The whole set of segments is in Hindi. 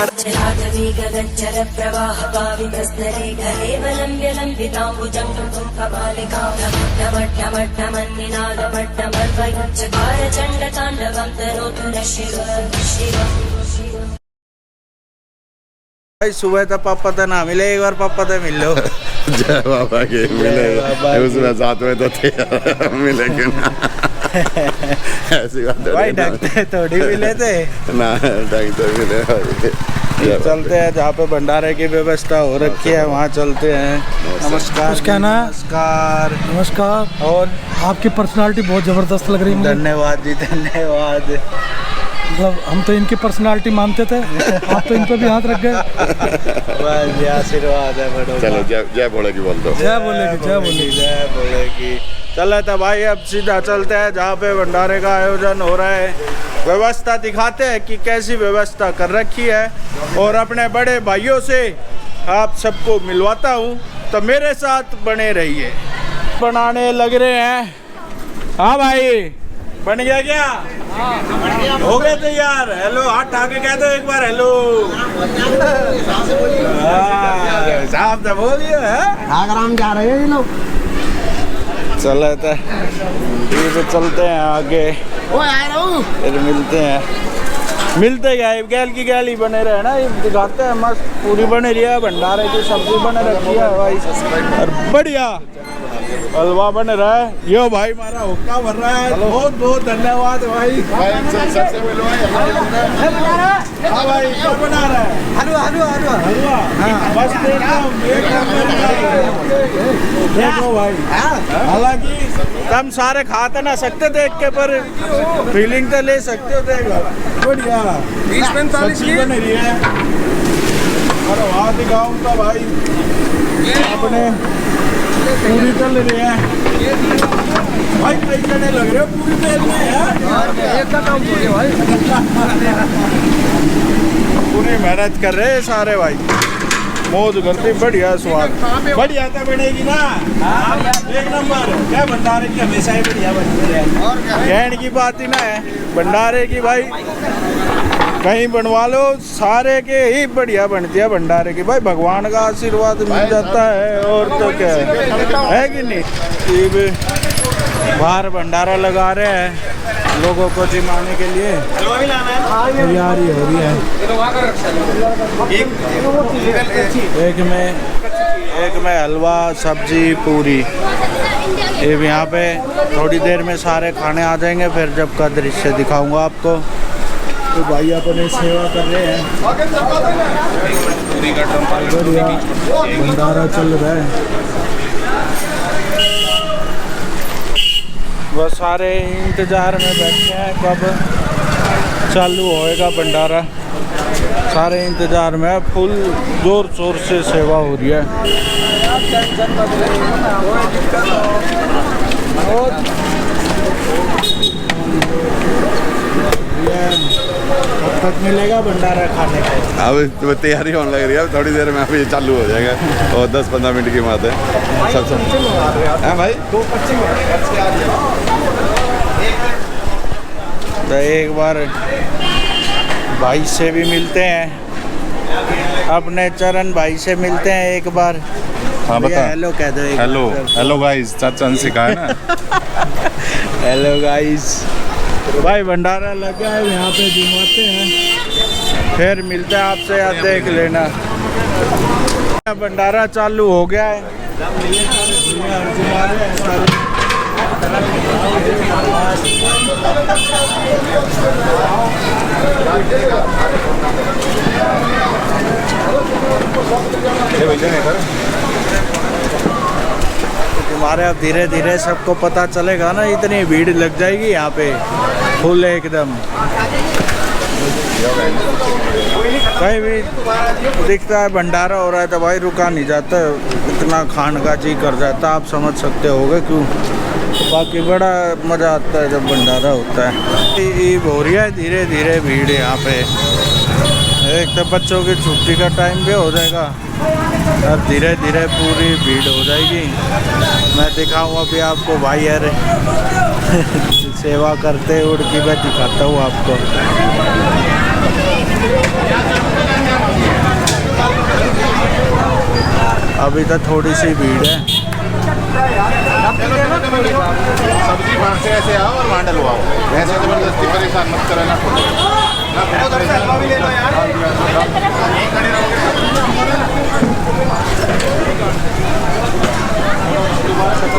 भाई सुबह तो पापा तो ना मिले, एक बार पापा तो मिल लो। जय बाबा के मिलेगा, उसमें साथ में तो थे मिलेंगे ना। ऐसी बात है भाई ढकते थोड़ी मिले थे ना, ढकते मिले। चलते हैं जहाँ पे भंडारे की व्यवस्था हो रखी है वहाँ चलते हैं। नमस्कार। कुछ कहना? नमस्कार। नमस्कार। और आपकी पर्सनालिटी बहुत ज़बरदस्त लग रही है मुझे। धन्यवाद जी, धन्यवाद। मतलब हम तो इनकी पर्सनालिटी मानते थे, आप तो इन पे भी हाथ रख गए। बस ये आशीर्वाद है बड़ों का। चलो जय बोलेगी बोल दो। जय बोलेगी, जय बोलेगी, जय बोलेगी। चलो तो भाई अब सीधा चलते हैं जहाँ पे भंडारे का आयोजन हो रहा है। व्यवस्था दिखाते हैं कि कैसी व्यवस्था कर रखी है और अपने बड़े भाइयों से आप सबको मिलवाता हूँ, तो मेरे साथ बने रहिए। बनाने लग रहे हैं। हाँ भाई बन गया क्या? हो गए तैयार? हेलो हाथ आके कह दो एक बार हेलो। साहब तो बोलिए आगराम जा रहे हैं ये लोग। चले तो चलते हैं आगे, फिर मिलते हैं। मिलते क्या गैल की गैल ही बने रहे ना, ये दिखाते हैं। मस्त पूरी बने रही है, भंडारे की सब्जी बने रखी है भाई, और बढ़िया हलवा बन रहा है। यो भाई हमारा हुक्का भर रहा है, बहुत बहुत धन्यवाद भाई। सबसे हाँ भाई क्या बना रहा है? हलवा हलवा हलवा हलवा। बस देखो भाई, हालांकि तुम सारे खा तो ना सकते देख के, पर फीलिंग तो ले सकते हो। देखो बढ़िया 20-45 की बन रही है। अरे वहाँ दिखाऊंगा भाई, अपने पूरी तल रही है भाई। कई जने लग रहे हो पूरी तेल में यार, पूरी मेहनत कर रहे हैं सारे भाई, मौज करते। बढ़िया स्वाद, बढ़िया तो बनेगी ना, एक नंबर। क्या भंडारे की हमेशा ही बढ़िया बनती है, कहने की बात ही ना है। भंडारे की भाई कहीं बनवा लो, सारे के ही बढ़िया बनती है भंडारे की भाई। भगवान का आशीर्वाद मिल जाता है और तो क्या है कि नहीं। बाहर भंडारा लगा रहे हैं लोगों को जिमाने के लिए, तैयारी हो रही है। एक में हलवा सब्जी पूरी। ये यहाँ पे थोड़ी देर में सारे खाने आ जाएंगे, फिर जब का दृश्य दिखाऊंगा आपको। तो भाई अपने सेवा कर रहे हैं, भंडारा चल रहा है। वो सारे इंतजार में बैठे हैं कब चालू होएगा भंडारा। सारे इंतजार में, फुल जोर शोर से सेवा हो रही है। कब तक मिलेगा भंडारा खाने का? अब तैयारी होने लग रही है, थोड़ी देर में अभी चालू हो जाएगा और 10-15 मिनट की बात है। सब हाँ भाई। तो एक बार भाई से भी मिलते हैं, अपने चरण भाई से मिलते हैं एक बार। हाँ बता। हेलो कह दो। हेलो हेलो गाइस, चाचा ने सिखाया ना। Hello guys. भाई भंडारा लग गया है, यहाँ पे घुमाते हैं, फिर मिलते हैं आपसे। याद देख लेना, भंडारा चालू हो गया है। हमारे अब धीरे धीरे सबको पता चलेगा ना, इतनी भीड़ लग जाएगी यहाँ पे फुल एकदम। कहीं भी दिखता है भंडारा हो रहा है तो भाई रुका नहीं जाता, इतना खाने का जी कर जाता। आप समझ सकते होगे क्यों। बाकी बड़ा मज़ा आता है जब भंडारा होता है। ईद हो रही है, धीरे धीरे भीड़ यहाँ पे। एक तो बच्चों की छुट्टी का टाइम भी हो जाएगा, अब धीरे धीरे पूरी भीड़ हो जाएगी। मैं दिखाऊँ अभी आपको भाई यार सेवा करते उड़ की मैं दिखाता हूँ आपको। अभी तो थोड़ी सी भीड़ है। सब्जी वहाँ से ऐसे आओ और वहाँ डलवाओ, ऐसे जबरदस्ती परेशान मत करो ना।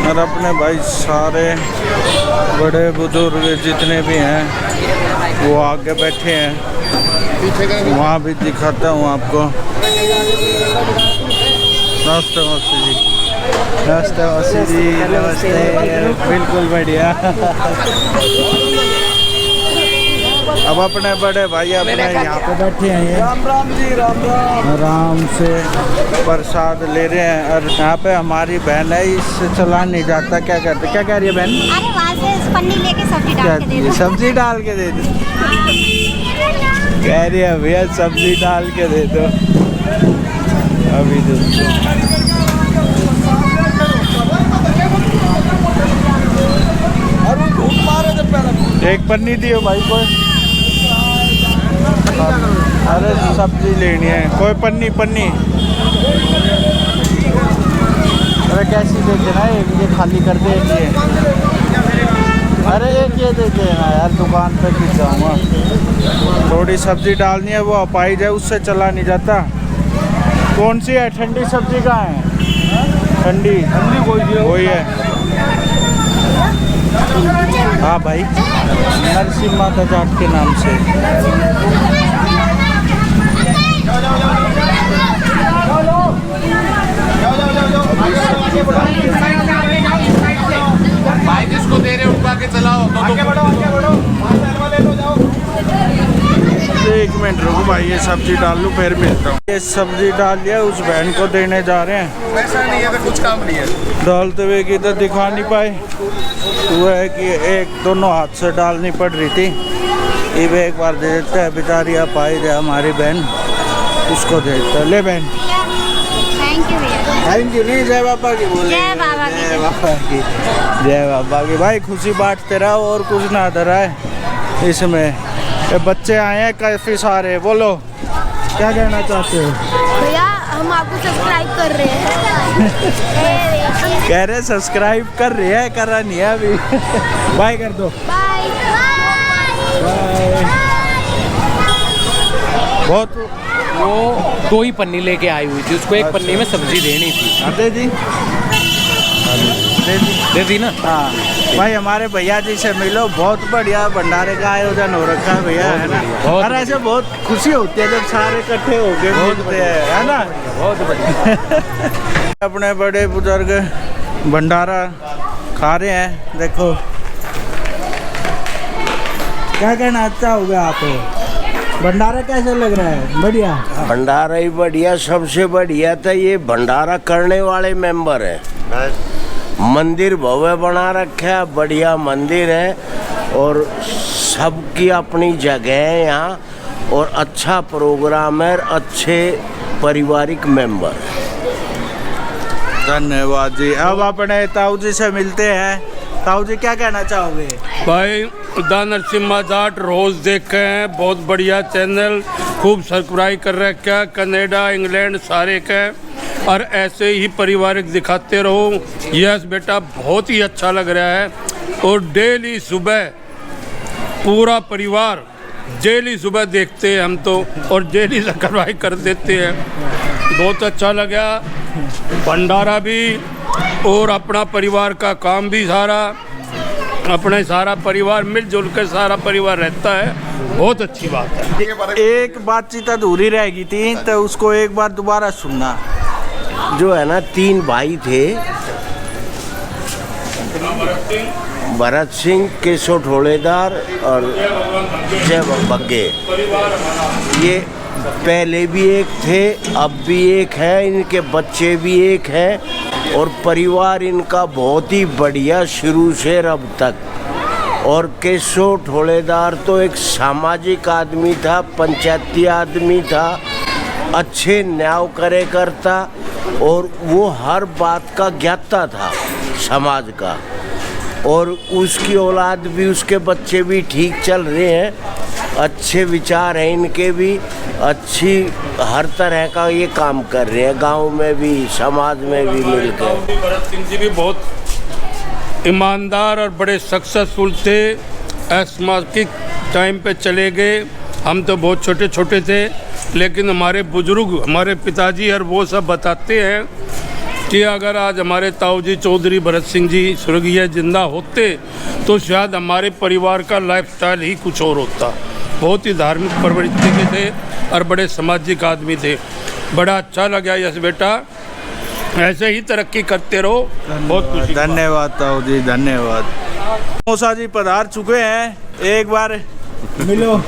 और अपने भाई सारे बड़े बुजुर्ग जितने भी हैं वो आगे बैठे हैं, वहाँ भी दिखाता हूँ आपको। नमस्ते मौसी जी। नमस्ते मौसी जी। नमस्ते। बिल्कुल बढ़िया। अब अपने बड़े भाई अपने यहाँ पे बैठे हैं, राम राम जी, राम राम, आराम से प्रसाद ले रहे हैं। और यहाँ पे हमारी बहन है, इससे चला नहीं जाता। क्या करते, क्या कह रही है बहन? अरे वहाँ से पन्नी लेके सब्जी डाल के दे दो। सब्जी डाल के दे दो, कह रही है भैया सब्जी डाल के दे दो। अभी तो एक पन्नी दियो भाई को। अरे सब्जी लेनी है, कोई पन्नी पन्नी। अरे कैसी देते ना, एक ये खाली कर दे ये। अरे एक ये देते ना यार, दुकान पे किस जाऊँगा। थोड़ी सब्जी डालनी है, वो अपाई जाए उससे चला नहीं जाता। कौन सी है? ठंडी सब्जी कहाँ है? ठंडी ठंडी वही है। हाँ भाई, नरसिम्हा माता जाट के नाम से। भाई जिसको दे रहे उठा के चलाओ, आगे बढ़ो, आगे बढ़ो। एक मिनट रुको भाई, ये सब्जी डाल लूँ फिर मिलता हूँ। ये सब्जी डाल लिया, उस बहन को देने जा रहे हैं। पैसा नहीं है तो कुछ काम नहीं है। डालते हुए की तो दिखा नहीं पाए, वो है कि एक दोनों हाथ से डालनी पड़ रही थी। ये भी एक बार दे देते हैं, बेचारी आप आई जाए हमारी बहन, उसको दे देते। ले बहन। थैंक यू भैया। थैंक यू नहीं, जय बाबा की बोले। जय बाबा की। जय बाबा की। जय बाबा की। भाई खुशी बांटते रहो और कुछ ना धरा है इसमें। ये बच्चे आए हैं काफ़ी सारे, बोलो क्या कहना चाहते हो? भैया हम आपको सब्सक्राइब कर रहे हैं। कह रहे सब्सक्राइब कर रहे हैं, करा नहीं है अभी। बाय कर दो। Bye bye. बहुत वो 2 ही पन्नी लेके आई हुई थी, उसको एक पन्नी में सब्जी देनी थी। दे दी, दे दी ना। हाँ भाई, हमारे भैया जी से मिलो, बहुत बढ़िया भंडारे का आयोजन हो रखा है भैया, है ना? और ऐसे बहुत खुशी होती है जब सारे इकट्ठे हो गए मिलते हैं, है ना? बहुत बढ़िया। अपने बड़े बुजुर्ग भंडारा खा रहे हैं, देखो क्या कहना चाहोगे आप? भंडारा कैसा लग रहा है? बढ़िया। भंडारा ही बढ़िया, सबसे बढ़िया तो ये भंडारा करने वाले मेंबर है। मंदिर भव्य बना रखा है, बढ़िया मंदिर है और सबकी अपनी जगह है यहाँ, और अच्छा प्रोग्राम है, अच्छे पारिवारिक मेंबर। धन्यवाद जी। अब अपने ताऊ जी से मिलते हैं। ताऊ जी क्या कहना चाहोगे? भाई द नरसिम्हा जाट रोज देखे हैं, बहुत बढ़िया चैनल, खूब सब्सक्राइब कर रखा है, कनाडा इंग्लैंड सारे के, और ऐसे ही पारिवारिक दिखाते रहो। यस बेटा, बहुत ही अच्छा लग रहा है। और डेली सुबह पूरा परिवार डेली सुबह देखते हैं हम तो, और डेली सब्सक्राइब कर देते हैं। बहुत अच्छा लगा भंडारा भी, और अपना परिवार का काम भी, सारा अपने सारा परिवार मिलजुल कर सारा परिवार रहता है, बहुत अच्छी बात है। एक बातचीत अधूरी रह गई थी, तो उसको एक बार दोबारा सुनना। जो है ना, 3 भाई थे, भरत सिंह, केशव ढोलेदार और जय बग्गे। ये पहले भी एक थे, अब भी एक है, इनके बच्चे भी एक हैं, और परिवार इनका बहुत ही बढ़िया शुरू से अब तक। और केशव ढोलेदार तो एक सामाजिक आदमी था, पंचायती आदमी था, अच्छे न्याय करे करता, और वो हर बात का ज्ञाता था समाज का। और उसकी औलाद भी, उसके बच्चे भी ठीक चल रहे हैं, अच्छे विचार हैं इनके भी, अच्छी हर तरह का ये काम कर रहे हैं, गांव में भी समाज में भी मिलकर। भरत सिंह जी भी बहुत ईमानदार और बड़े सक्सेसफुल थे। एस्मार्किक टाइम पे चले गए। हम तो बहुत छोटे छोटे थे, लेकिन हमारे बुजुर्ग, हमारे पिताजी और वो सब बताते हैं कि अगर आज हमारे ताऊ जी चौधरी भरत सिंह जी स्वर्गीय जिंदा होते तो शायद हमारे परिवार का लाइफस्टाइल ही कुछ और होता। बहुत ही धार्मिक प्रवृत्ति के थे और बड़े सामाजिक आदमी थे। बड़ा अच्छा लगा यस बेटा, ऐसे ही तरक्की करते रहो। बहुत खुशी। धन्यवाद ताऊ जी, धन्यवाद। मौसा जी पधार चुके हैं, एक बार मिलो।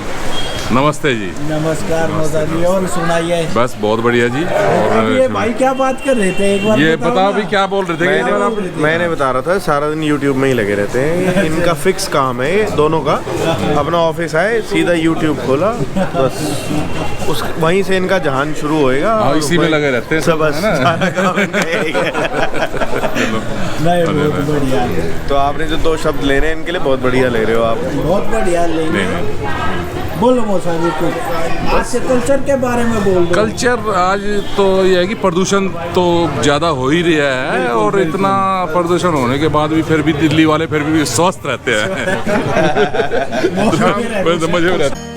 नमस्ते जी। नमस्कार मौसा जी, और सुनाइए। बस बहुत बढ़िया जी। और ये भाई क्या बात कर रहे थे, एक बार ये बताओ बताओ ना। भी क्या बोल रहे थे? मैंने बता रहा था, सारा दिन यूट्यूब में ही लगे रहते हैं। इनका फिक्स काम है ये दोनों का। अपना ऑफिस है, सीधा यूट्यूब खोला, बस उस वहीं से इनका जहान शुरू होएगा। इसी में लगे रहते हैं सब, बस सारा काम इनका यही है। नहीं, बहुत बढ़िया, तो आपने जो 2 शब्द ले रहे हैं इनके लिए बहुत बढ़िया ले रहे हो आप। बहुत बढ़िया। बोलो मौसा जी, कुछ आज से कल्चर के बारे में बोल दो। कल्चर आज तो ये है कि प्रदूषण तो ज़्यादा हो ही रहा है, और इतना प्रदूषण होने के बाद भी फिर भी दिल्ली वाले फिर भी स्वस्थ रहते हैं। मजे में रहते।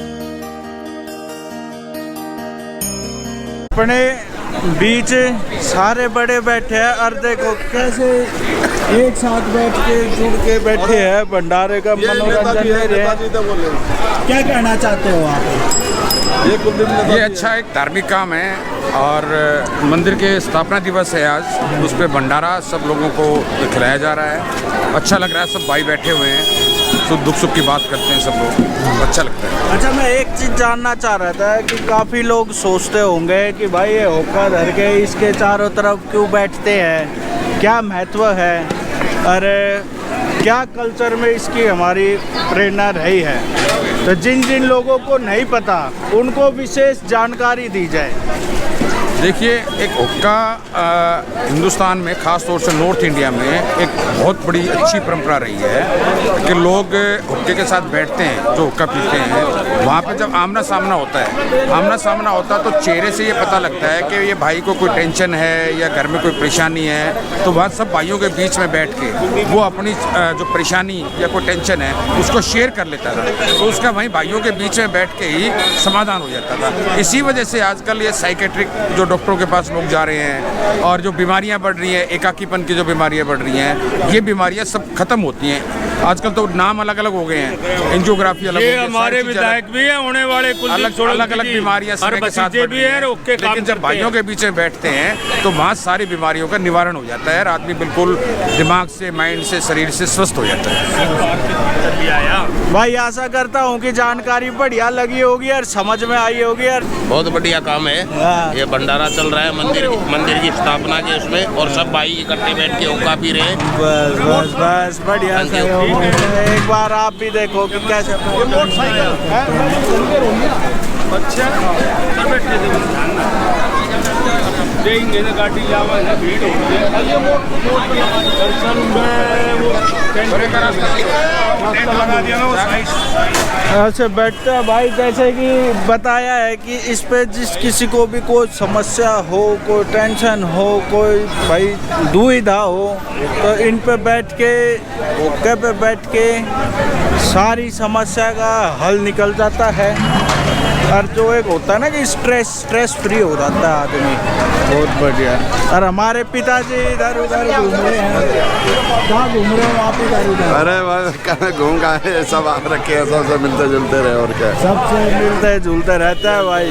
अपने बीच सारे बड़े बैठे हैं और देखो कैसे एक साथ बैठ के जुड़ के बैठे हैं, भंडारे का मनोरंजन ले रहे हैं। क्या कहना चाहते हो आप? ये अच्छा एक धार्मिक काम है और मंदिर के स्थापना दिवस है आज, उस पर भंडारा सब लोगों को खिलाया जा रहा है। अच्छा लग रहा है, सब भाई बैठे हुए हैं, सुख दुख सुख की बात करते हैं सब लोग, अच्छा लगता है। अच्छा, मैं एक चीज़ जानना चाह रहा था कि काफ़ी लोग सोचते होंगे कि भाई ये होका धर के इसके चारों तरफ क्यों बैठते हैं, क्या महत्व है, अरे क्या कल्चर में इसकी हमारी प्रेरणा रही है। तो जिन जिन लोगों को नहीं पता उनको विशेष जानकारी दी जाए। देखिए, एक हुक्का हिंदुस्तान में ख़ास तौर से नॉर्थ इंडिया में एक बहुत बड़ी अच्छी परंपरा रही है कि लोग हुक्के के साथ बैठते हैं, जो हुक्का पीते हैं, वहाँ पे जब आमना सामना होता है तो चेहरे से ये पता लगता है कि ये भाई को कोई टेंशन है या घर में कोई परेशानी है, तो वहाँ सब भाइयों के बीच में बैठ के वो अपनी जो परेशानी या कोई टेंशन है उसको शेयर कर लेता था, तो उसका वहीं भाइयों के बीच में बैठ के ही समाधान हो जाता था। इसी वजह से आजकल ये साइकेट्रिक जो डॉक्टरों के पास लोग जा रहे हैं और जो बीमारियां बढ़ रही हैं, एकाकीपन की जो बीमारियां बढ़ रही हैं, ये बीमारियां सब खत्म होती हैं। आजकल तो नाम अलग अलग हो गए हैं, एंजियोग्राफी अलग, ये हमारे विधायक भी है, होने वाले अलग अलग बीमारियां समय के साथ बढ़ रही हैं। लेकिन जब भाइयों के बीच में बैठते हैं तो वहाँ सारी बीमारियों का निवारण हो जाता है, आदमी बिल्कुल दिमाग से, माइंड से, शरीर से स्वस्थ हो जाता है। भाई आशा करता हूँ कि जानकारी बढ़िया लगी होगी और समझ में आई होगी। और बहुत बढ़िया काम है, ये भंडारा चल रहा है मंदिर की स्थापना के उसमें, और सब भाई इकट्ठे बैठ के हुक्का पी रहे हैं। बस बस बस बढ़िया से एक बार आप भी देखो कि कैसे देंगे ना गाड़ी जावा है, भीड़ होगी दर्शन में वो लगा दिया ना वो ऐसे बैठते हैं भाई। जैसे कि बताया है कि इस पे जिस किसी को भी कोई समस्या हो, कोई टेंशन हो, कोई भाई दुविधा हो, तो इन पे बैठ के हुक्के पे बैठ के सारी समस्या का हल निकल जाता है। और जो एक होता है ना कि स्ट्रेस फ्री हो जाता है आदमी, बहुत बढ़िया। और हमारे पिताजी इधर उधर घूम रहे हैं, कहाँ घूम रहे हो आप? इधर उधर अरे घूम का सब आप रखे हैं, सबसे मिलते जुलते रहे, और क्या सबसे मिलते जुलते रहता है भाई।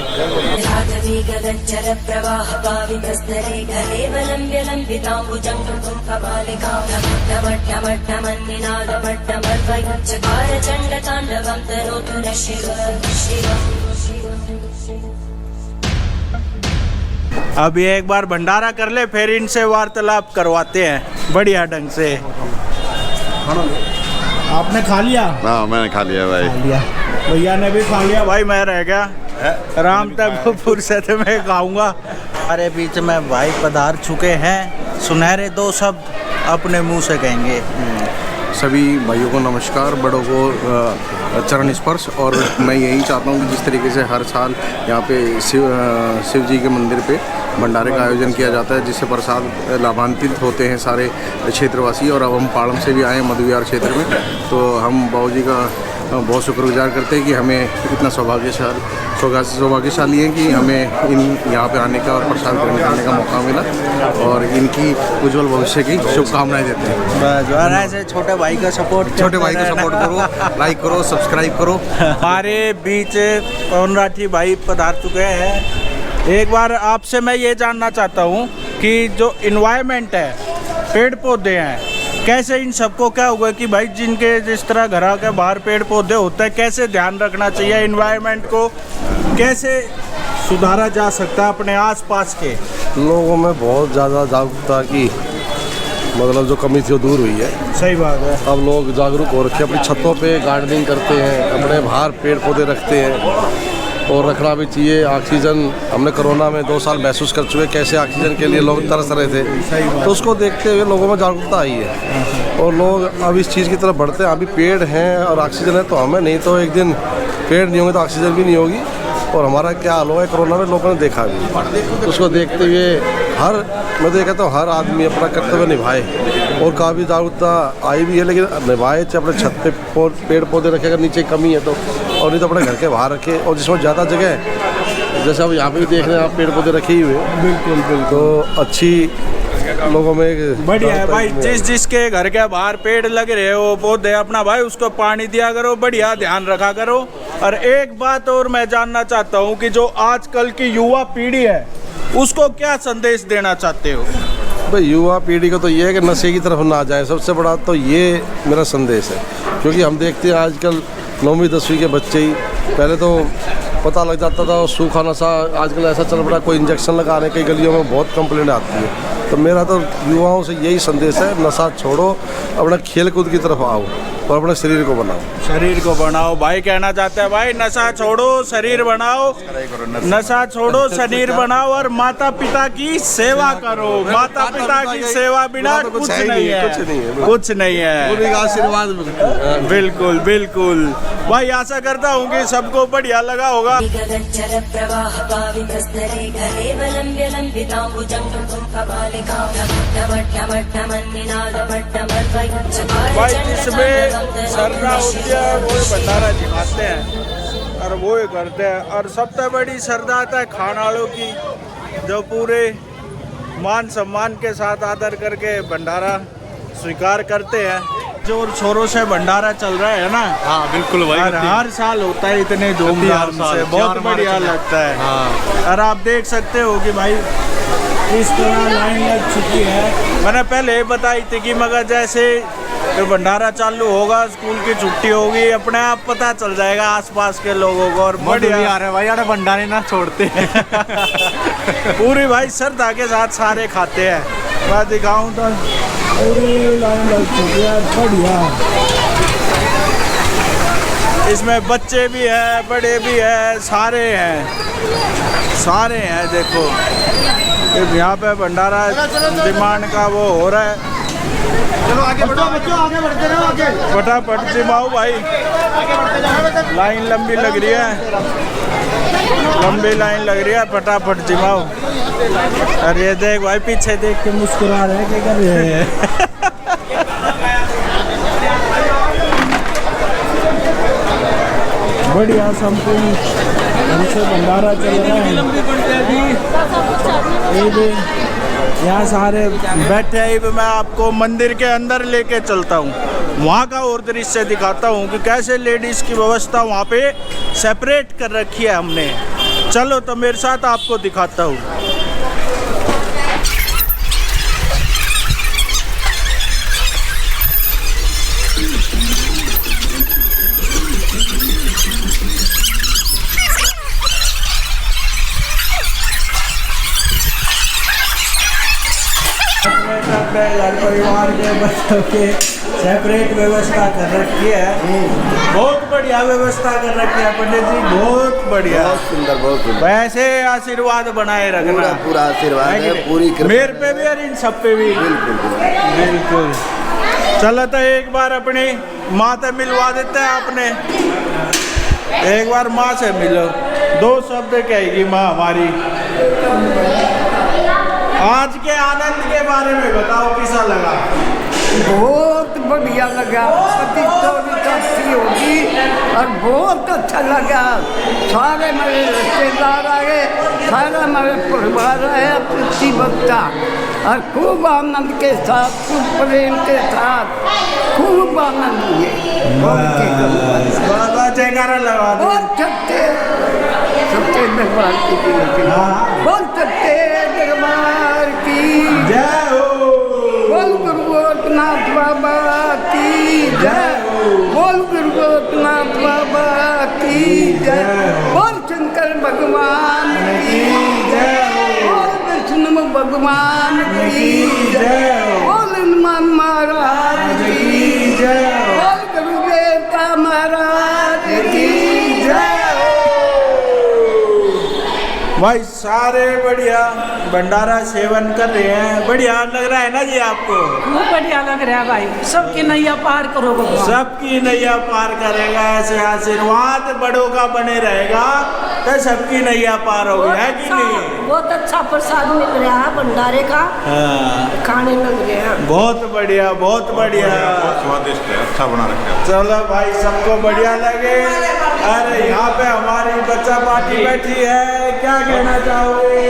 अभी एक बार भंडारा कर ले, फिर इनसे वार्तालाप करवाते हैं बढ़िया ढंग से। आपने खा लिया? हाँ, मैंने खा लिया भाई। भैया ने भी खा लिया भाई, मैं रह गया राम तक फुर्सत में खाऊंगा। हमारे बीच में भाई पधार चुके हैं, सुनहरे 2 शब्द अपने मुंह से कहेंगे। सभी भाइयों को नमस्कार, बड़ों को चरण स्पर्श। और मैं यही चाहता हूँ कि जिस तरीके से हर साल यहाँ पे शिव जी के मंदिर पे भंडारे का आयोजन किया जाता है, जिससे प्रसाद लाभान्वित होते हैं सारे क्षेत्रवासी। और अब हम पाड़म से भी आए हैं मधुविहार क्षेत्र में, तो हम बाबूजी का बहुत शुक्रगुजार करते हैं कि हमें इतना सौभाग्यशाली है कि हमें यहाँ पे आने का और प्रसाद ग्रहण करने का मौका मिला, और इनकी उज्जवल भविष्य की शुभकामनाएं देते हैं। ऐसे छोटे भाई का सपोर्ट करो, लाइक करो, सब्सक्राइब करो। हमारे बीच पवन राठी भाई पधार चुके हैं। एक बार आपसे मैं ये जानना चाहता हूँ कि जो इन्वायरमेंट है, पेड़ पौधे हैं, कैसे इन सबको क्या होगा कि भाई जिनके जिस तरह घर के बाहर पेड़ पौधे होते हैं, कैसे ध्यान रखना चाहिए, इन्वायरमेंट को कैसे सुधारा जा सकता है अपने आसपास के लोगों में? बहुत ज़्यादा जागरूकता की मतलब जो कमी थी वो दूर हुई है। सही बात है। अब लोग जागरूक हो रखे, अपनी छतों पे गार्डनिंग करते हैं, अपने बाहर पेड़ पौधे रखते हैं, और रखना भी चाहिए। ऑक्सीजन हमने कोरोना में 2 साल महसूस कर चुके, कैसे ऑक्सीजन के लिए लोग तरस रहे थे, तो उसको देखते हुए लोगों में जागरूकता आई है और लोग अब इस चीज़ की तरफ बढ़ते हैं। अभी पेड़ हैं और ऑक्सीजन है तो हमें, नहीं तो एक दिन पेड़ नहीं होंगे तो ऑक्सीजन भी नहीं होगी, और हमारा क्या हाल हुआ है कोरोना में लोगों ने देखा भी। उसको देखते हुए मैं तो ये कहता हूँ हर आदमी अपना कर्तव्य निभाए, और काफ़ी जागरूकता आई भी है, लेकिन निभाए चाहे अपने छत पे पेड़ पौधे रखे, अगर नीचे कमी है तो, और नहीं तो अपने घर के बाहर रखे। और जिसमें ज़्यादा जगह है, जैसे अब यहाँ पे भी देख रहे हैं आप, पेड़ पौधे रखे ही हुए हैं। बिल्कुल। तो अच्छी लोगों में बढ़िया है भाई, जिसके घर के बाहर पेड़ लग रहे हो, पौधे, अपना भाई उसको पानी दिया करो, बढ़िया ध्यान रखा करो। और एक बात और मैं जानना चाहता हूँ कि जो आजकल की युवा पीढ़ी है, उसको क्या संदेश देना चाहते हो? भाई युवा पीढ़ी को तो ये है कि नशे की तरफ ना जाए, सबसे बड़ा तो ये मेरा संदेश है। क्योंकि हम देखते हैं आजकल 9वीं 10वीं के बच्चे ही, पहले तो पता लग जाता था, सूखा नशा आजकल ऐसा चल पड़ा, कोई इंजेक्शन लगाने की गलियों में बहुत कंप्लेंट आती है। तो मेरा तो युवाओं से यही संदेश है, नशा छोड़ो, अपना खेल कूद की तरफ आओ और अपने शरीर को बनाओ। शरीर को बनाओ भाई, कहना चाहते हैं भाई, नशा छोड़ो, शरीर बनाओ, नशा छोड़ो, शरीर बनाओ, और माता पिता की सेवा करो। माता पिता की सेवा बिना कुछ नहीं है, कुछ नहीं है। आशीर्वाद बिल्कुल बिल्कुल भाई, आशा करता हूँ कि सबको बढ़िया लगा होगा। भाई जिसमें श्रद्धा होती है वो भंडारा दिखाते हैं और वो ही करते हैं। और सबसे बड़ी श्रद्धा आता है खानावालों की, जो पूरे मान सम्मान के साथ आदर करके भंडारा स्वीकार करते हैं। जोर शोरों से भंडारा चल रहा है ना? हाँ बिल्कुल भाई, हर साल होता है इतने धूमधाम से, बहुत बढ़िया लगता है। हाँ। और आप देख सकते हो कि भाई इस तरह लाइन लग चुकी है। मैंने पहले बताई थी कि मगर जैसे तो भंडारा चालू होगा, स्कूल की छुट्टी होगी, अपने आप पता चल जाएगा आसपास के लोगों को। और बढ़िया आ रहा है भाई, यार भंडारे ना छोड़ते पूरी भाई श्रद्धा के साथ सारे खाते हैं। मैं दिखाऊं तो पूरी लाइन लग चुकी है, बढ़िया। इसमें बच्चे भी हैं, बड़े भी हैं, सारे हैं। देखो यहाँ पे भंडारा डिमांड का वो हो रहा है। चलो आगे बढ़ो, बच्चों आगे बढ़ते रहो, आगे फटाफट जिमाओ भाई, लाइन लंबी लग रही है, लंबी लाइन लग रही है, फटाफट जिमाओ। और ये देख भाई, पीछे देख के मुस्कुरा रहे हैं, क्या कर रहे हैं बढ़िया संपूर्ण हमसे भंडारा चल रहा है। यहाँ सारे बैठे हैं। मैं आपको मंदिर के अंदर लेके चलता हूँ, वहाँ का और दृश्य दिखाता हूँ कि कैसे लेडीज़ की व्यवस्था वहाँ पे सेपरेट कर रखी है हमने। चलो तो मेरे साथ आपको दिखाता हूँ। घर परिवार के बच्चों के सेपरेट व्यवस्था कर रखी है, बहुत बढ़िया व्यवस्था कर रखी है पंडित जी, बहुत बढ़िया, बहुत सुंदर, बहुत सुंदर। वैसे आशीर्वाद बनाए रखना, पूरा आशीर्वाद है, पूरी मेरे पे भी और इन सब पे भी। बिल्कुल। बिल्कुल। चलो तो एक बार अपनी माँ से मिलवा देते हैं आपने, एक बार माँ से मिलो, 2 शब्द कहेगी माँ हमारी। आज के आनंद के बारे में बताओ, कैसा लगा? बहुत बढ़िया लगा, अच्छी होगी और बहुत अच्छा लगा। सारे मेरे रिश्तेदार आए, सारा मेरे परिवार आया, खुशी बच्चा, और खूब आनंद के साथ, खूब प्रेम के साथ, खूब आनंद हुए। जयकारा लगा दो। बहुत सत्य दरबार की बहुत सत्य दरबार की जय हो। बोल गुरु गोरखनाथ बाबा की जय हो। बोल गुरु गोरखनाथ बाबा की जय। बोल शंकर भगवान की जय। बोल विष्णु भगवान की जय। बोल हनुमान महाराज की जय। बोल गुरुदेव का महाराज की जय। भाई सारे बढ़िया भंडारा सेवन कर रहे हैं, बढ़िया लग रहा है ना जी आपको? बहुत बढ़िया लग रहा है भाई, सबकी नैया पार करो भगवान। सबकी नैया पार करेगा, ऐसे आशीर्वाद बड़ों का बने रहेगा तो सबकी नैया पार होगी, है कि नहीं? बहुत अच्छा प्रसाद मिल रहा है भंडारे का। हाँ। खाने लग रहे हैं। बहुत बढ़िया, बहुत बढ़िया, स्वादिष्ट है, अच्छा बना रखा है। चलो भाई, सबको बढ़िया लगे। अरे यहाँ पे हमारी बच्चा पार्टी बैठी है, क्या कहना चाहोगे?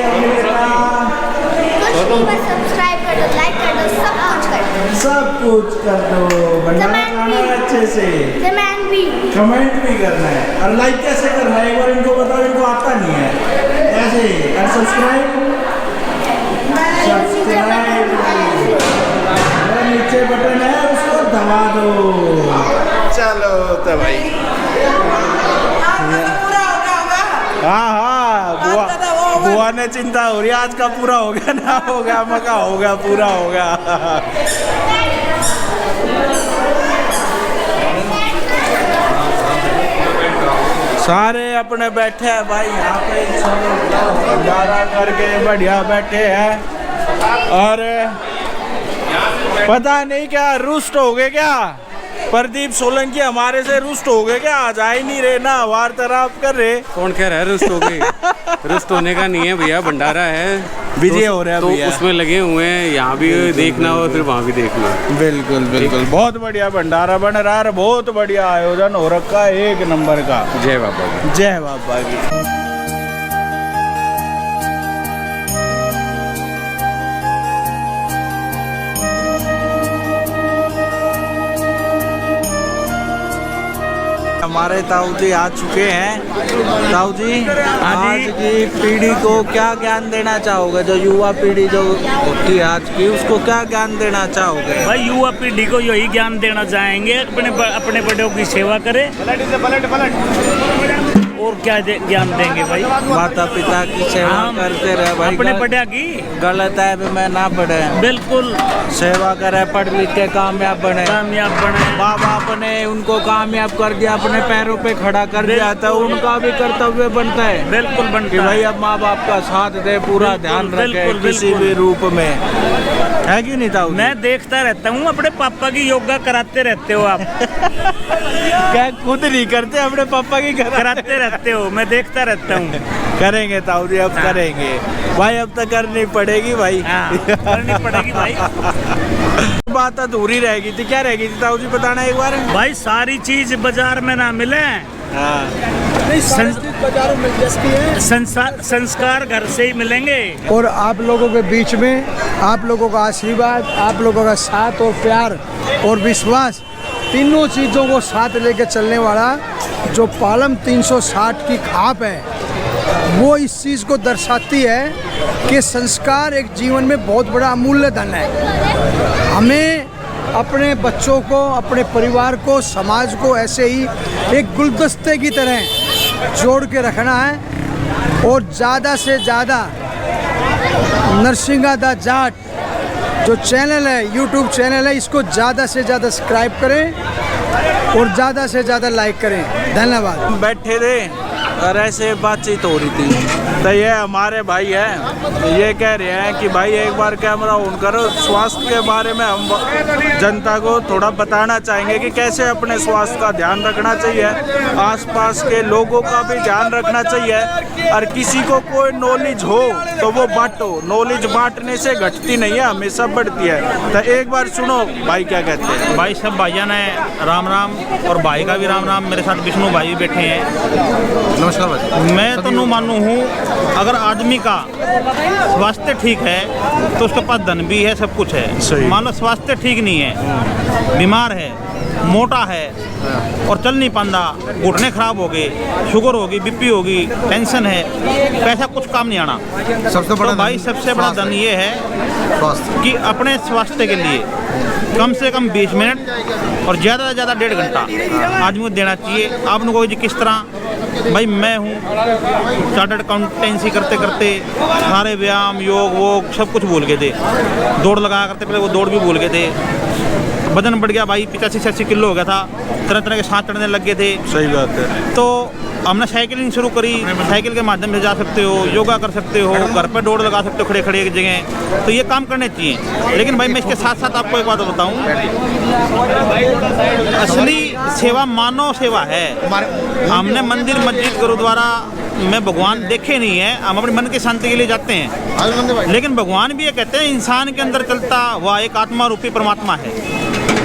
सब्सक्राइब कर दो, लाइक कर दो, सब कुछ कर दो। सब कुछ कर दो, भंडारा खाना है अच्छे से। कमेंट भी करना है, और लाइक कैसे करना है एक बार इनको बताओ, इनको आता नहीं है ऐसे। और सब्सक्राइब नीचे बटन है, उसको दबा दो। चलो तो भाई, हाँ, बुआ ने चिंता हो रही है, आज का पूरा हो गया ना, हो गया मका, हो गया पूरा, हो गया। सारे अपने बैठे हैं भाई यहाँ पे, भंडारा करके बढ़िया बैठे हैं। और पता नहीं क्या रुष्ट हो गए क्या, प्रदीप सोलंकी हमारे से रुष्ट हो गए क्या? आज आ ही नहीं रहे ना, वार्तालाप कर रहे। कौन कह रहा है रुष्ट हो गए? रुष्ट होने का नहीं है भैया, भंडारा है, बिजी हो रहा है तो भैया, उसमें लगे हुए हैं। यहाँ भी देखना हो फिर वहाँ भी देखना। बिल्कुल बिल्कुल, बहुत बढ़िया भंडारा बन रहा है, बहुत बढ़िया आयोजन हो रखा है, 1 नंबर का। जय बाबा की। जय बाबा की। हमारे ताऊ जी आ चुके हैं। ताऊ जी, आज की पीढ़ी को क्या ज्ञान देना चाहोगे? जो युवा पीढ़ी जो होती है आज की, उसको क्या ज्ञान देना चाहोगे? भाई युवा पीढ़ी को यही ज्ञान देना चाहेंगे, अपने बड़ों की सेवा करे, और क्या ज्ञान देंगे भाई? माता पिता की सेवा करते रहे भाई, अपने बड़ा की गलत है भी मैं ना पढ़े, बिल्कुल सेवा करे, पढ़ लिख के कामयाब बने। माँ बाप ने उनको कामयाब कर दिया, अपने पैरों पे खड़ा कर दिया, तो उनका भी कर्तव्य बनता है, बिल्कुल बनता कि भाई अब माँ बाप का साथ दे, पूरा ध्यान रखे किसी भी रूप में, है कि नहीं ताऊ? मैं देखता रहता हूँ, अपने पापा की योगा कराते रहते हो आप। क्या खुद नहीं करते, अपने पापा की कराते रहते हो, मैं देखता रहता हूँ। करेंगे ताऊ जी, अब करेंगे भाई, अब तक करनी पड़ेगी भाई, करनी पड़ेगी भाई। बात अधूरी रहेगी थी, क्या रहेगी थी ताऊ जी, बताना एक बार। भाई सारी चीज बाजार में ना मिले, बाजारों में मिलती है, संस्कार घर से ही मिलेंगे। और आप लोगों के बीच में आप लोगों का आशीर्वाद, आप लोगों का साथ और प्यार और विश्वास, तीनों चीज़ों को साथ लेके चलने वाला जो पालम 360 की खाप है, वो इस चीज़ को दर्शाती है कि संस्कार एक जीवन में बहुत बड़ा अमूल्य धन है। हमें अपने बच्चों को, अपने परिवार को, समाज को ऐसे ही एक गुलदस्ते की तरह जोड़ के रखना है, और ज़्यादा से ज़्यादा नरसिंगा दा जाट जो चैनल है, यूट्यूब चैनल है, इसको ज़्यादा से ज़्यादा सब्सक्राइब करें और ज़्यादा से ज़्यादा लाइक करें। धन्यवाद। बैठे थे और ऐसे बातचीत हो रही थी। तो ये हमारे भाई हैं, तो ये कह रहे हैं कि भाई एक बार कैमरा ऑन करो। स्वास्थ्य के बारे में हम जनता को थोड़ा बताना चाहेंगे कि कैसे अपने स्वास्थ्य का ध्यान रखना चाहिए, आसपास के लोगों का भी ध्यान रखना चाहिए, और किसी को कोई नॉलेज हो तो वो बांटो। नॉलेज बांटने से घटती नहीं है, हमेशा बढ़ती है। तो एक बार सुनो भाई क्या कहते हैं। भाई सब भाईजान है, राम राम, और भाई का भी राम राम। मेरे साथ विष्णु भाई भी बैठे हैं। नमस्कार भाई। मैं तो नो मानू हूँ, अगर आदमी का स्वास्थ्य ठीक है तो उसके पास धन भी है, सब कुछ है। मान लो स्वास्थ्य ठीक नहीं है, बीमार है, मोटा है और चल नहीं पाता, घुटने खराब हो गए, शुगर होगी, बीपी होगी, टेंशन है, पैसा कुछ काम नहीं आना। सबसे बड़ा तो भाई सबसे बड़ा धन ये है कि अपने स्वास्थ्य के लिए कम से कम 20 मिनट और ज़्यादा से ज़्यादा 1.5 घंटा आदमी को देना चाहिए। आप लोगों को किस तरह, भाई मैं हूँ चार्टर्ड अकाउंटेंसी करते करते सारे व्यायाम योग वो सब कुछ भूल गए थे। दौड़ लगाया करते पहले, वो दौड़ भी भूल गए थे। वजन बढ़ गया भाई, 85-86 किलो हो गया था, तरह तरह के सांस चढ़ने लग गए थे। सही बात है। तो हमने साइकिलिंग शुरू करी, साइकिल के माध्यम से जा सकते हो, योगा कर सकते हो, घर पर दौड़ लगा सकते हो खड़े खड़े एक जगह, तो ये काम करने चाहिए। लेकिन भाई मैं इसके साथ साथ आपको एक बात बताऊं, असली सेवा मानव सेवा है। हमने मंदिर मस्जिद गुरुद्वारा में भगवान देखे नहीं है, हम अपने मन की शांति के लिए जाते हैं। लेकिन भगवान भी ये कहते हैं इंसान के अंदर चलता हुआ एक आत्मा रूपी परमात्मा है,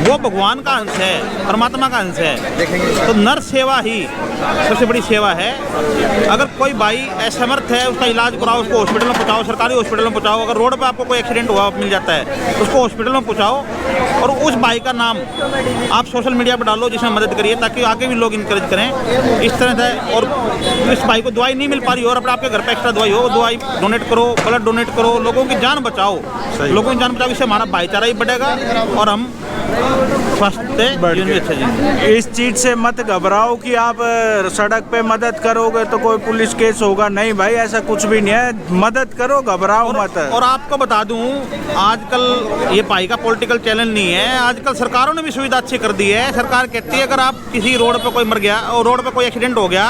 वो भगवान का अंश है, परमात्मा का अंश है। तो नर सेवा ही सबसे बड़ी सेवा है। अगर कोई भाई असमर्थ है, उसका इलाज कराओ, उसको हॉस्पिटल में पहुंचाओ, सरकारी हॉस्पिटल में पहुंचाओ। अगर रोड पे आपको कोई एक्सीडेंट हुआ मिल जाता है, उसको हॉस्पिटल में पहुंचाओ और उस भाई का नाम आप सोशल मीडिया पर डालो जिसमें मदद करिए, ताकि आगे भी लोग इनकरेज करें इस तरह से। और इस भाई को दवाई नहीं मिल पा रही हो और अपने आपके घर पे एक्स्ट्रा दवाई हो, दवाई डोनेट करो, ब्लड डोनेट करो, लोगों की जान बचाओ, लोगों की जान बचाओ। इससे हमारा भाईचारा ही बढ़ेगा और हम इस चीज से मत घबराओ कि आप सड़क पे मदद करोगे तो कोई पुलिस केस होगा, नहीं भाई ऐसा कुछ भी नहीं है। मदद करो, घबराओ मत। और आपको बता दूं, आजकल ये भाई का पॉलिटिकल चैनल नहीं है, आजकल सरकारों ने भी सुविधा अच्छी कर दी है। सरकार कहती है अगर आप किसी रोड पे कोई मर गया और रोड पे कोई एक्सीडेंट हो गया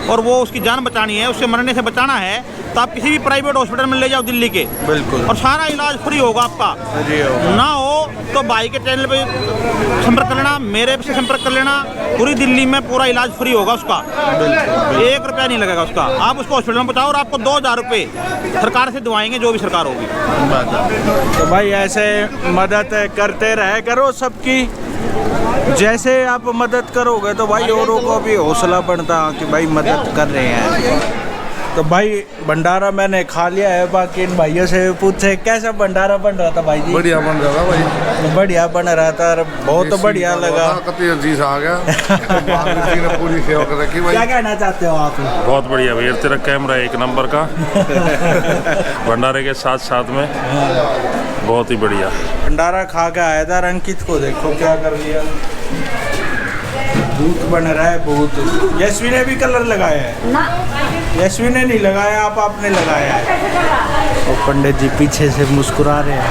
और वो उसकी जान बचानी है, उससे मरने से बचाना है, तो आप किसी भी प्राइवेट हॉस्पिटल में ले जाओ दिल्ली के, बिल्कुल, और सारा इलाज फ्री होगा आपका। ना हो तो भाई के चैनल पे संपर्क कर लेना, मेरे से संपर्क कर लेना, पूरी दिल्ली में पूरा इलाज फ्री होगा उसका, 1 रुपया नहीं लगेगा उसका। आप उसको हॉस्पिटल में पहुंचाओ और आपको 2000 रुपये सरकार से दवाएंगे, जो भी सरकार होगी। तो भाई ऐसे मदद करते रहे करो सबकी। जैसे आप मदद करोगे तो भाई औरों को भी हौसला बढ़ता कि भाई मदद कर रहे हैं। तो भाई भंडारा मैंने खा लिया है, बाकी इन भाइयों से पूछे कैसा भंडारा बन रहा था भाई जी। बढ़िया बन रहा था भाई, बढ़िया बन रहा था, बहुत बढ़िया लगा। कति आ गया पूरी सेवा कर रखी भाई। क्या कहना चाहते हो आप? बहुत बढ़िया भैया, तेरा कैमरा 1 नंबर का भंडारे के साथ साथ में बहुत ही बढ़िया। भंडारा खा के आया था, अंकित को देखो क्या कर लिया, भूत बन रहा है भूत। यशवी ने भी कलर लगाया है ना? यशवी ने नहीं लगाया, आपने लगाया है। और पंडित जी पीछे से मुस्कुरा रहे हैं,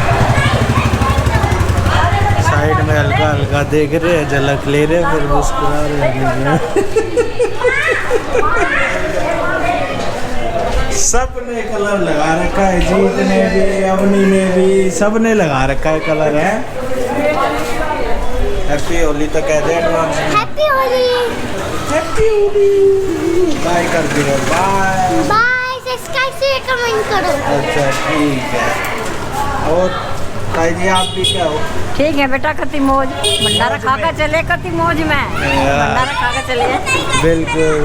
साइड में हल्का हल्का देख रहे हैं, झलक ले रहे हैं, फिर मुस्कुरा रहे हैं। सबने कलर लगा रखा है, जीत ने भी, अवनी ने भी, सबने लगा रखा है कलर है। हैप्पी होली तो कह दे एडवांस में। Happy Holi. Happy Holi. Bye कर दियो, बाय बाय। सब्सक्राइब से कमेंट करो। अच्छा ठीक है। और ताई जी आप भी क्या हो? ठीक है बेटा, कति मौज, भंडारा खा कर चले, कति मौज में भंडारा खा कर चले। बिल्कुल।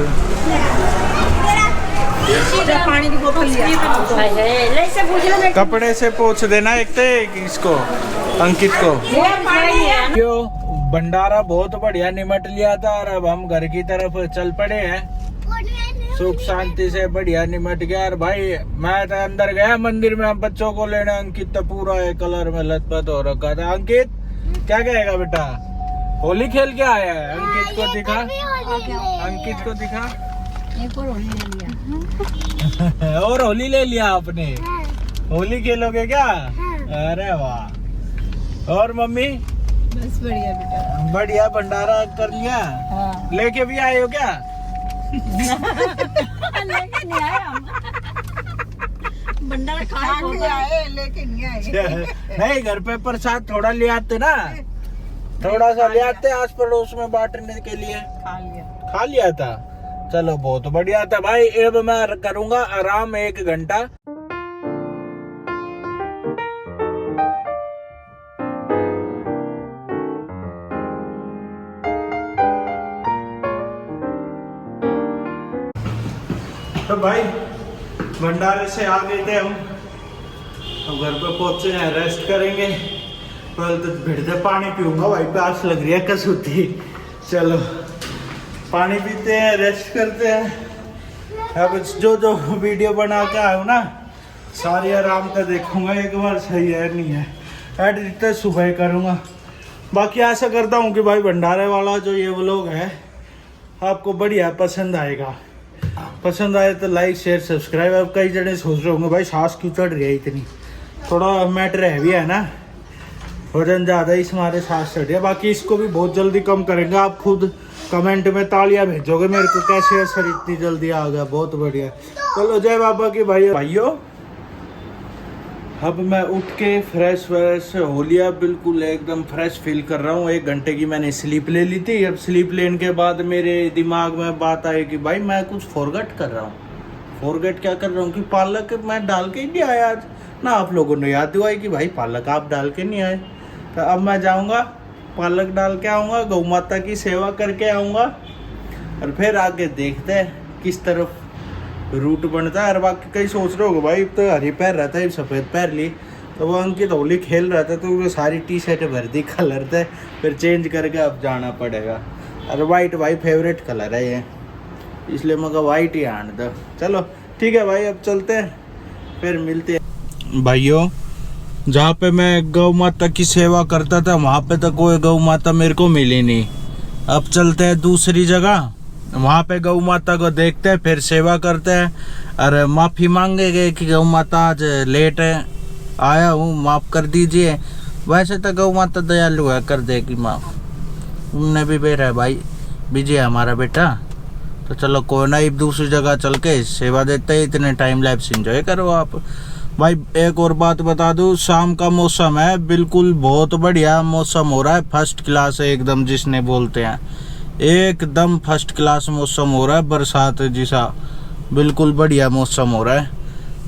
पानी की बोतल ले से पूछ ले, कपड़े से पोंछ देना एक थे इसको, अंकित को। क्यों भंडारा बहुत बढ़िया निमट लिया था और अब हम घर की तरफ चल पड़े हैं। सुख शांति से बढ़िया निमट गया। और भाई मैं तो अंदर गया मंदिर में हम बच्चों को लेने, अंकित तो पूरा एक कलर में लथपथ हो रखा था। अंकित क्या कहेगा बेटा? होली खेल के आया है। अंकित को दिखा, अंकित को दिखा। एक और होली ले लिया। और होली ले लिया आपने? होली खेलोगे क्या? अरे वाह। और मम्मी? बस बढ़िया बेटा। बढ़िया भंडारा कर लिया। लेके भी आए हो क्या? लेके नहीं आए हम। भंडारा खा के आए, लेके नहीं आए। नहीं, घर पे प्रसाद थोड़ा ले आते ना, थोड़ा सा ले आते आस पड़ोस में बांटने के लिए। खा लिया था। चलो बहुत बढ़िया था भाई। अब मैं करूंगा आराम 1 घंटा। तो भाई भंडारे से आ गए थे हम, अब घर पे पहुंचे हैं, रेस्ट करेंगे। पहले तो भिड़ते पानी पीऊंगा भाई, प्यास लग रही है कसौती। चलो पानी पीते हैं, रेस्ट करते हैं। अब जो वीडियो बना के आया हूँ ना, सारी आराम का देखूंगा एक बार, सही है नहीं है। एडिट तो सुबह करूँगा। बाकी आशा करता हूँ कि भाई भंडारे वाला जो ये व्लॉग है आपको बढ़िया पसंद आएगा। पसंद आए तो लाइक शेयर सब्सक्राइब। अब कई जने सोच रहे होंगे भाई सांस क्यों चढ़ रही है इतनी, थोड़ा मैटर हैवी है ना, वजन ज़्यादा ही हमारे सांस चढ़ रही है। बाकी इसको भी बहुत जल्दी कम करेंगे। आप खुद कमेंट में तालियां भेजोगे मेरे को, कैसे असर इतनी जल्दी आ गया, बहुत बढ़िया। चलो जय बाबा की भाइयों। अब मैं उठ के फ्रेश हो लिया, बिल्कुल एकदम फ्रेश फील कर रहा हूँ। 1 घंटे की मैंने स्लीप ले ली थी। अब स्लीप लेने के बाद मेरे दिमाग में बात आई कि भाई मैं कुछ फॉरगेट कर रहा हूँ। फॉरगेट क्या कर रहा हूँ कि पालक मैं डाल के ही नहीं आया आज ना। आप लोगों ने याद दिवाई कि भाई पालक आप डाल के नहीं आए। तो अब मैं जाऊँगा, पालक डाल के आऊँगा, गौ माता की सेवा करके आऊँगा, और फिर आगे देखते हैं किस तरफ रूट बनता है। और बाकी कई सोच रहे हो भाई तो हरी पैर रहता है, सफ़ेद पैर ली, तो वो अंकित होली खेल रहा था तो वो सारी टी शर्ट भर दी कलर थे, फिर चेंज करके अब जाना पड़ेगा। और वाइट भाई फेवरेट कलर है ये, इसलिए मैं वाइट ही आन दो। चलो ठीक है भाई, अब चलते हैं, फिर मिलते हैं। भाइयों जहाँ पे मैं गौ माता की सेवा करता था वहाँ पे तो कोई गौ माता मेरे को मिली नहीं। अब चलते हैं दूसरी जगह, वहाँ पे गौ माता को देखते हैं, फिर सेवा करते हैं। और माफ़ी मांगेंगे कि गौ माता आज लेट आया हूँ, माफ़ कर दीजिए। वैसे तो गौ माता दयालु है, कर देगी माफ़। तुमने भी बेरा है भाई, बिजी है हमारा बेटा, तो चलो कोई ना, एक दूसरी जगह चल के सेवा देते हैं। इतने टाइम लैप्स एंजॉय करो आप भाई। एक और बात बता दूँ, शाम का मौसम है, बिल्कुल बहुत बढ़िया मौसम हो रहा है, फर्स्ट क्लास है एकदम, जिसने बोलते हैं एकदम फर्स्ट क्लास मौसम हो रहा है, बरसात जैसा बिल्कुल बढ़िया मौसम हो रहा है।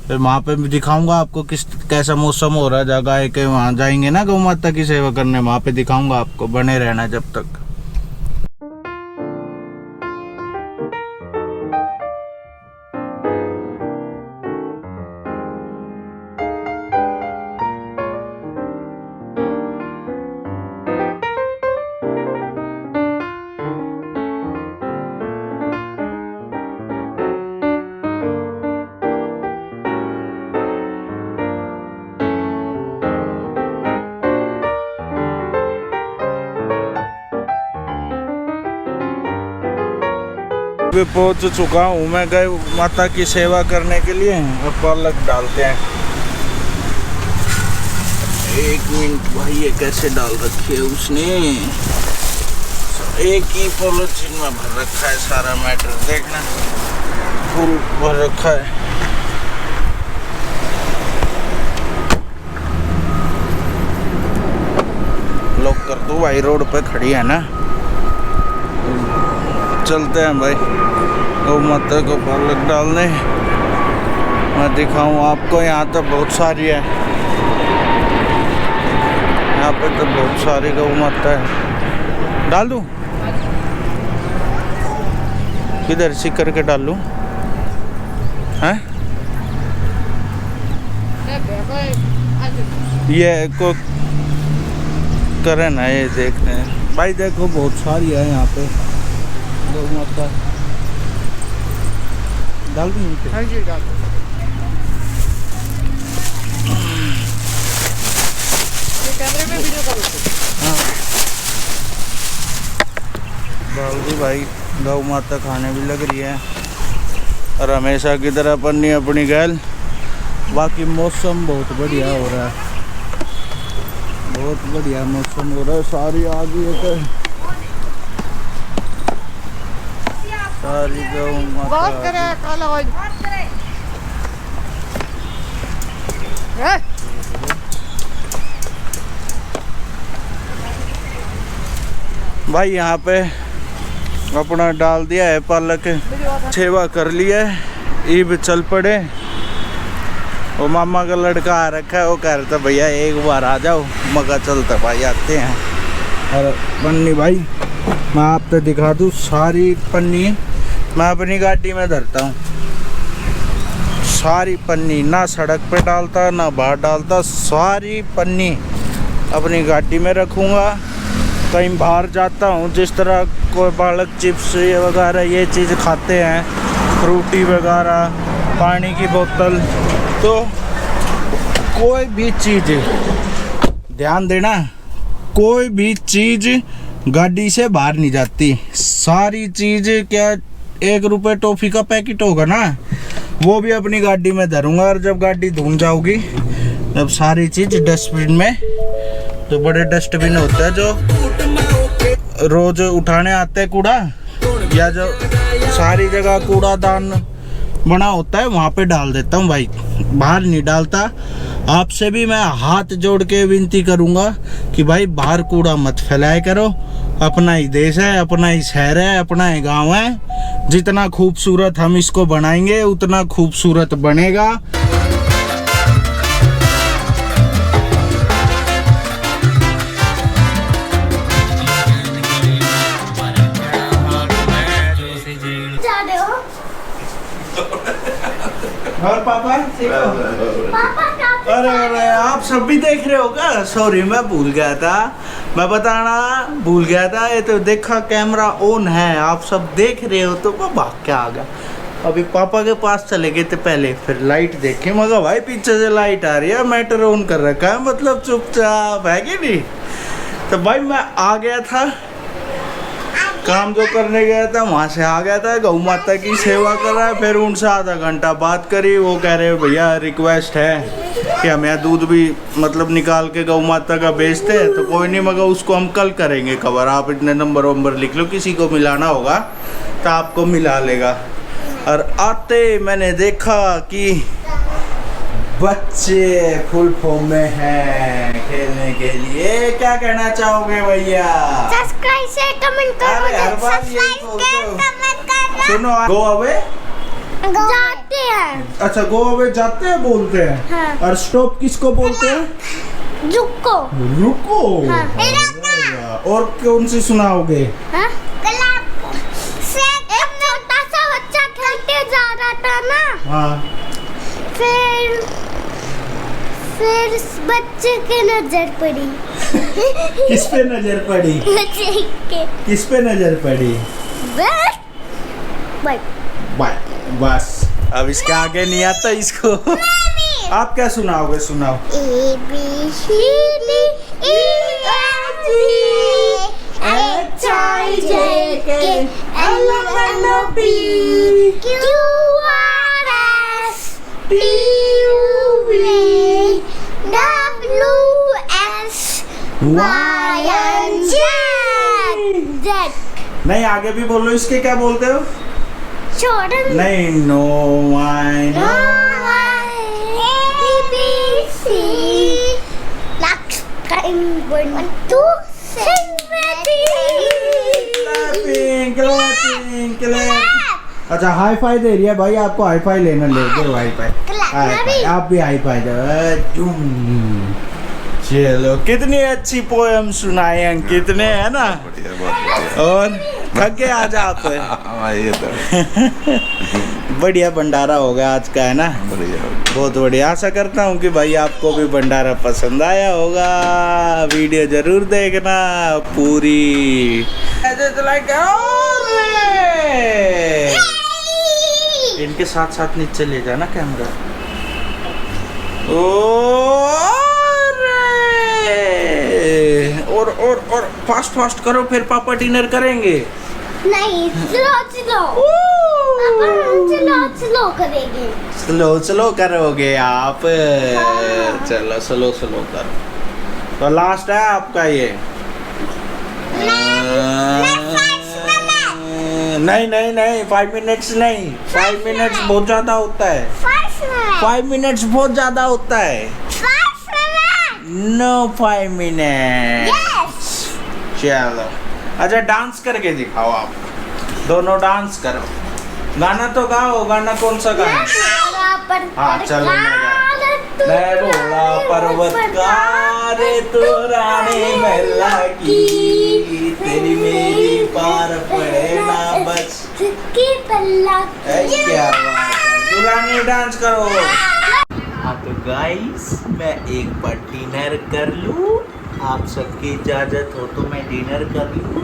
फिर वहाँ पे भी दिखाऊंगा आपको कैसा मौसम हो रहा है। जगह है कि वहाँ जाएंगे ना गौ माता की सेवा करने, वहाँ पे दिखाऊंगा आपको, बने रहना जब तक। भी पहुंच चुका हूँ मैं गौ माता की सेवा करने के लिए। अब पालक डालते हैं। 1 मिनट भाई, ये कैसे डाल रखी है उसने, एक ही पॉलिथीन में भर रखा है सारा मैटर, देखना फुल भर रखा है। लॉक कर दो भाई, रोड पे खड़ी है ना। चलते हैं भाई गौ माता को पालक डालने। मैं दिखाऊं आपको, यहाँ तो बहुत सारी है, यहाँ पे तो बहुत सारी गौ माता है। डाल दूं किधर से करके डाल लूं? हैं ये को करे ना, ये देखते हैं भाई। देखो बहुत सारी है यहाँ पे गौ माता। डाल दूँ? हाँ जी डाल दो। कैमरे में वीडियो करो। हाँ डाल दी भाई। गौ माता खाने भी लग रही है, और हमेशा की तरह पन्नी अपनी गैल। बाकी मौसम बहुत बढ़िया हो रहा है, बहुत बढ़िया मौसम हो रहा है। सारी आ गई है, सारी गौ माता भाई यहाँ पे अपना डाल दिया है पालक, सेवा कर लिया है, ईब चल पड़े। वो मामा का लड़का आ रखा है, वो कह रहा था भैया एक बार आ जाओ, मगा चलता भाई आते हैं। और पन्नी भाई मैं आपको दिखा दूँ, सारी पन्नी मैं अपनी गाड़ी में धरता हूँ, सारी पन्नी ना सड़क पे डालता ना बाहर डालता, सारी पन्नी अपनी गाड़ी में रखूँगा। कहीं बाहर जाता हूँ, जिस तरह कोई बालक चिप्स वगैरह ये चीज़ खाते हैं, फ्रूटी वगैरह, पानी की बोतल, तो कोई भी चीज़ ध्यान देना, कोई भी चीज़ गाड़ी से बाहर नहीं जाती। सारी चीज़, क्या 1 रुपये टॉफ़ी का पैकेट होगा ना, वो भी अपनी गाड़ी में धरूंगा। और जब गाड़ी धुल जाऊगी तब सारी चीज़ डस्टबिन में, तो बड़े डस्टबिन होते हैं जो रोज उठाने आते हैं कूड़ा, या जो सारी जगह कूड़ादान बना होता है वहाँ पे डाल देता हूँ भाई, बाहर नहीं डालता। आपसे भी मैं हाथ जोड़ के विनती करूँगा कि भाई बाहर कूड़ा मत फैलाया करो। अपना ही देश है, अपना ही शहर है, अपना ही गांव है। जितना खूबसूरत हम इसको बनाएंगे उतना खूबसूरत बनेगा। और पापा ठीक हो? अरे आप सब भी देख रहे हो क्या? सॉरी मैं भूल गया था, मैं बताना भूल गया था। ये तो देखा कैमरा ऑन है, आप सब देख रहे हो तो मैं भाग के आ गया। अभी पापा के पास चले गए थे पहले, फिर लाइट देखे, मगर भाई पीछे से लाइट आ रही है, मैटर ऑन कर रखा है, मतलब चुपचाप है कि नहीं। तो भाई मैं आ गया था, काम जो करने गया था वहाँ से आ गया था, गौ माता की सेवा कर रहा है। फिर उनसे आधा घंटा बात करी, वो कह रहे भैया रिक्वेस्ट है कि हम यहाँ दूध भी मतलब निकाल के गौ माता का बेचते हैं, तो कोई नहीं, मगर उसको हम कल करेंगे कवर। आप इतने नंबर लिख लो, किसी को मिलाना होगा तो आपको मिला लेगा। और आते मैंने देखा कि बच्चे फुल फॉर्म में हैं खेलने के लिए। क्या कहना चाहोगे भैया? सब्सक्राइब शेयर कमेंट करो, सुनो, गो अवे जाते हैं। अच्छा, गो अवे जाते हैं बोलते हैं। हाँ। और स्टॉप किसको बोलते हैं? रुको। रुको। हाँ। और कौन सी सुनाओगे? हाँ? एक छोटा सा बच्चा खेलते जा रहा था ना। हाँ। फिर बच्चे के नजर पड़ी। किस पे नजर पड़ी? किस पे नजर पड़ी? बस अब इसके आगे नहीं आता इसको। आप क्या सुनाओगे? सुनाओ। A B C D E F G H I J K L M N O P Q R S T U V W X Y and Z। नहीं, आगे भी बोलो। इसके क्या बोलते हो? नहीं, no I know A B C। Next time 1 2 sing with clapping. अच्छा, हाई फाई दे रही है भाई, आपको हाई फाई लेना, ले दो हाई फाई। आप भी हाई फाई दो। चलो, कितनी अच्छी पोएम सुनाए अंकित ने, है ना? और थक गए आज आप? बढ़िया भंडारा हो गया आज का, है ना? बहुत बढ़िया। आशा करता हूँ कि भाई आपको भी भंडारा पसंद आया होगा। वीडियो जरूर देखना पूरी। इनके साथ साथ नीचे ले जाना कैमरा। और फास्ट करो, फिर पापा डिनर करेंगे। नहीं, स्लो करेंगे। स्लो करोगे आप? हाँ। चलो स्लो करो। तो लास्ट है आपका ये। नहीं नहीं नहीं 5 मिनट्स नहीं, 5 मिनट्स बहुत ज्यादा होता है। 5 मिनट्स बहुत ज्यादा होता है। No 5 minutes. चलो अच्छा डांस करके दिखाओ आप दोनों, डांस करो। गाना तो गाओ, गाना कौन सा गाना? हाँ चलो मैं भोला पर्वतकार तू रानी महला की, तेरी मेरी पार पड़े ना बस की पल्ला। क्या बात है, दुल्हनी डांस करो। हाँ तो गाइस मैं एक बार डिनर कर लूँ, आप सबकी इजाज़त हो तो मैं डिनर कर लूँ।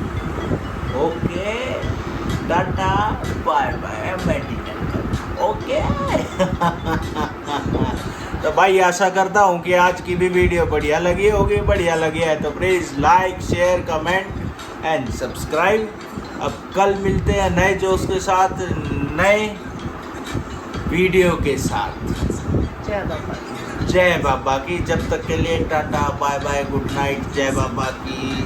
ओके टाटा बाय बाय, मैं डिनर कर लूँ। ओके तो भाई आशा करता हूँ कि आज की भी वीडियो बढ़िया लगी होगी। बढ़िया लगी है तो please like share comment and subscribe. अब कल मिलते हैं नए जोश के साथ, नए वीडियो के साथ। जय बाबा की। जब तक के लिए tata bye bye, good night, जय बाबा की।